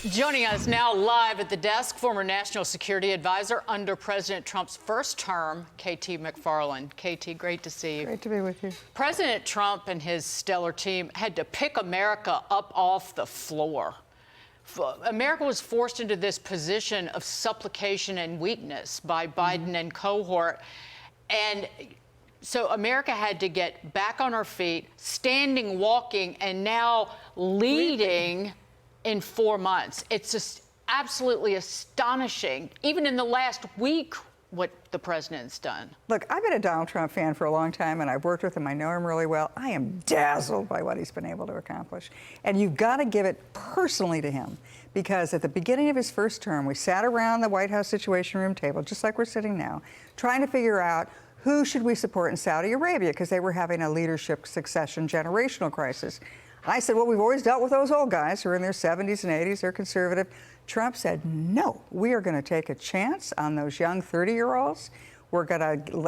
Joining us now live at the desk, former National Security Advisor under President Trump's first term, KT McFarland. KT, great to see you. Great to be with you. President Trump and his stellar team had to pick America up off the floor. America was forced into this position of supplication and weakness by Biden and cohort. And so America had to get back on her feet, standing, walking, and now leading in 4 months. It's just absolutely astonishing, even in the last week, what the president's done. Look, I've been a Donald Trump fan for a long time, and I've worked with him. I know him really well. I am dazzled by what he's been able to accomplish. And you've got to give it personally to him, because at the beginning of his first term, we sat around the White House Situation Room table, just like we're sitting now, trying to figure out who should we support in Saudi Arabia, because they were having a leadership succession generational crisis. I said, well, we've always dealt with those old guys who are in their 70s and 80s, they're conservative. Trump said, no, we are going to take a chance on those young 30-year-olds.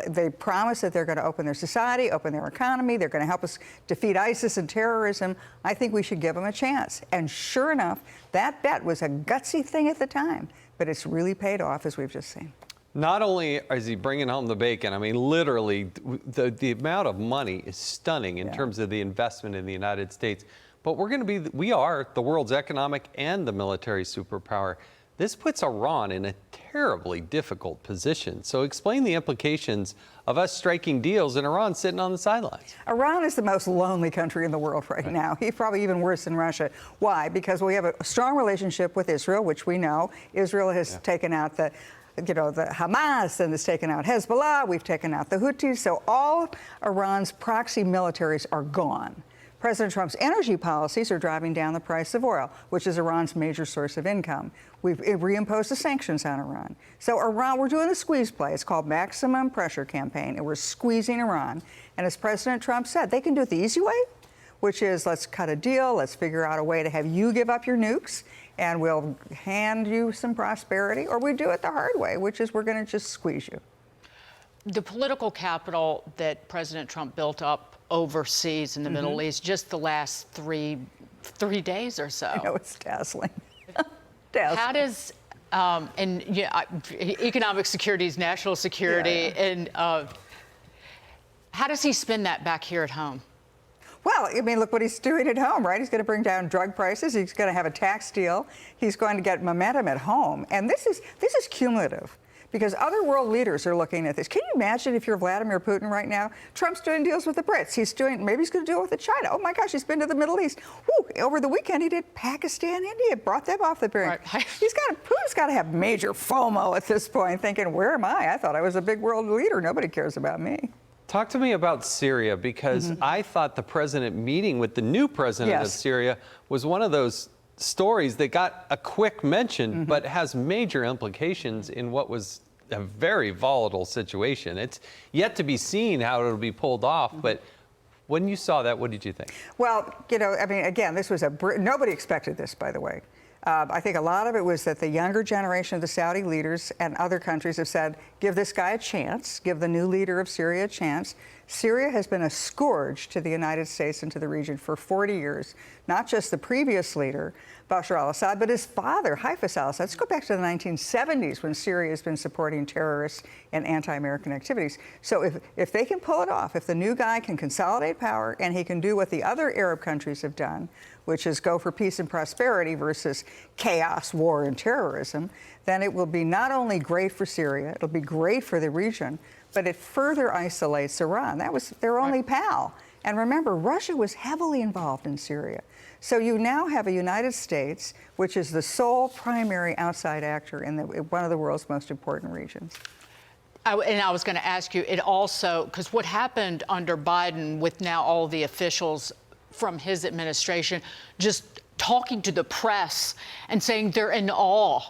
They promise that they're going to open their society, open their economy. They're going to help us defeat ISIS and terrorism. I think we should give them a chance. And sure enough, that bet was a gutsy thing at the time, but it's really paid off, as we've just seen. Not only is he bringing home the bacon, I mean, literally, the amount of money is stunning in terms of the investment in the United States. But we are the world's economic and the military superpower. This puts Iran in a terribly difficult position. So explain the implications of us striking deals and Iran sitting on the sidelines. Iran is the most lonely country in the world right now. He's probably even worse than Russia. Why? Because we have a strong relationship with Israel, which we know. Israel has taken out the Hamas, and has taken out Hezbollah. We've taken out the Houthis. So all Iran's proxy militaries are gone. President Trump's energy policies are driving down the price of oil, which is Iran's major source of income. We've reimposed the sanctions on Iran. So Iran, we're doing a squeeze play. It's called maximum pressure campaign, and we're squeezing Iran. And as President Trump said, they can do it the easy way, which is let's cut a deal, let's figure out a way to have you give up your nukes, and we'll hand you some prosperity, or we do it the hard way, which is we're going to just squeeze you. The political capital that President Trump built up overseas in the Middle East just the last three days or so. I know, it's dazzling. Dazzling. How does economic security is national security, and how does he spend that back here at home? Well, I mean, look what he's doing at home, right? He's going to bring down drug prices. He's going to have a tax deal. He's going to get momentum at home. And this is cumulative, because other world leaders are looking at this. Can you imagine if you're Vladimir Putin right now? Trump's doing deals with the Brits. Maybe he's going to do it with China. Oh, my gosh, he's been to the Middle East. Woo, over the weekend, he did Pakistan, India, brought them off the brink. Right. Putin's got to have major FOMO at this point, thinking, where am I? I thought I was a big world leader. Nobody cares about me. Talk to me about Syria, because I thought the president meeting with the new president of Syria was one of those stories that got a quick mention, but has major implications in what was a very volatile situation. It's yet to be seen how it'll be pulled off, but when you saw that, what did you think? Well, I mean, again, this was nobody expected this, by the way. I think a lot of it was that the younger generation of the Saudi leaders and other countries have said, give this guy a chance, give the new leader of Syria a chance. Syria has been a scourge to the United States and to the region for 40 years. Not just the previous leader, Bashar al-Assad, but his father, Hafez al-Assad. Let's go back to the 1970s when Syria has been supporting terrorists and anti-American activities. So if they can pull it off, if the new guy can consolidate power and he can do what the other Arab countries have done, which is go for peace and prosperity versus chaos, war, and terrorism, then it will be not only great for Syria, it'll be great for the region, but it further isolates Iran. That was their only pal. And remember, Russia was heavily involved in Syria. So you now have a United States, which is the sole primary outside actor in one of the world's most important regions. And I was going to ask you, it also, because what happened under Biden with now all the officials from his administration just talking to the press and saying they're in awe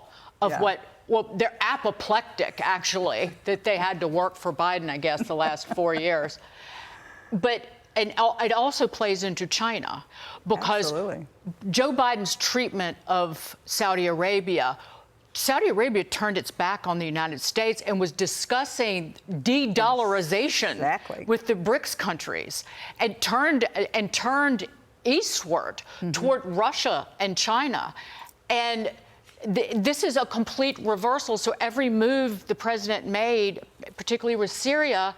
of they're apoplectic, actually, that they had to work for Biden, I guess, the last 4 years. But it also plays into China, because Joe Biden's treatment of Saudi Arabia turned its back on the United States and was discussing de-dollarization with the BRICS countries, and turned eastward toward Russia and China. And this is a complete reversal. So every move the president made, particularly with Syria,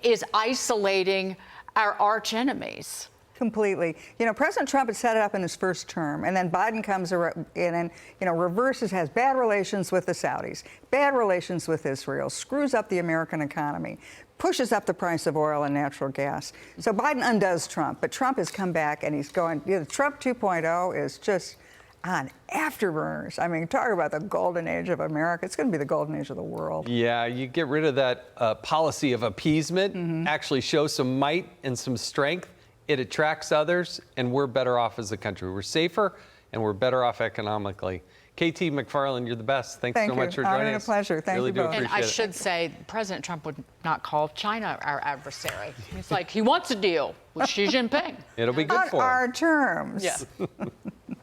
is isolating our arch enemies. Completely. You know, President Trump had set it up in his first term, and then Biden comes in and, reverses, has bad relations with the Saudis, bad relations with Israel, screws up the American economy, pushes up the price of oil and natural gas. So Biden undoes Trump, but Trump has come back and he's going, Trump 2.0 is just on afterburners. I mean, talk about the golden age of America. It's going to be the golden age of the world. Yeah, you get rid of that policy of appeasement, actually show some might and some strength. It attracts others, and we're better off as a country. We're safer, and we're better off economically. KT McFarland, you're the best. Thanks so much for joining us. Honor and a pleasure. Thank really you both. do appreciate And I it. should say, President Trump would not call China our adversary. He's like, he wants a deal with Xi Jinping. It'll be good On for him. our terms. Yeah.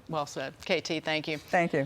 Well said. KT, thank you. Thank you.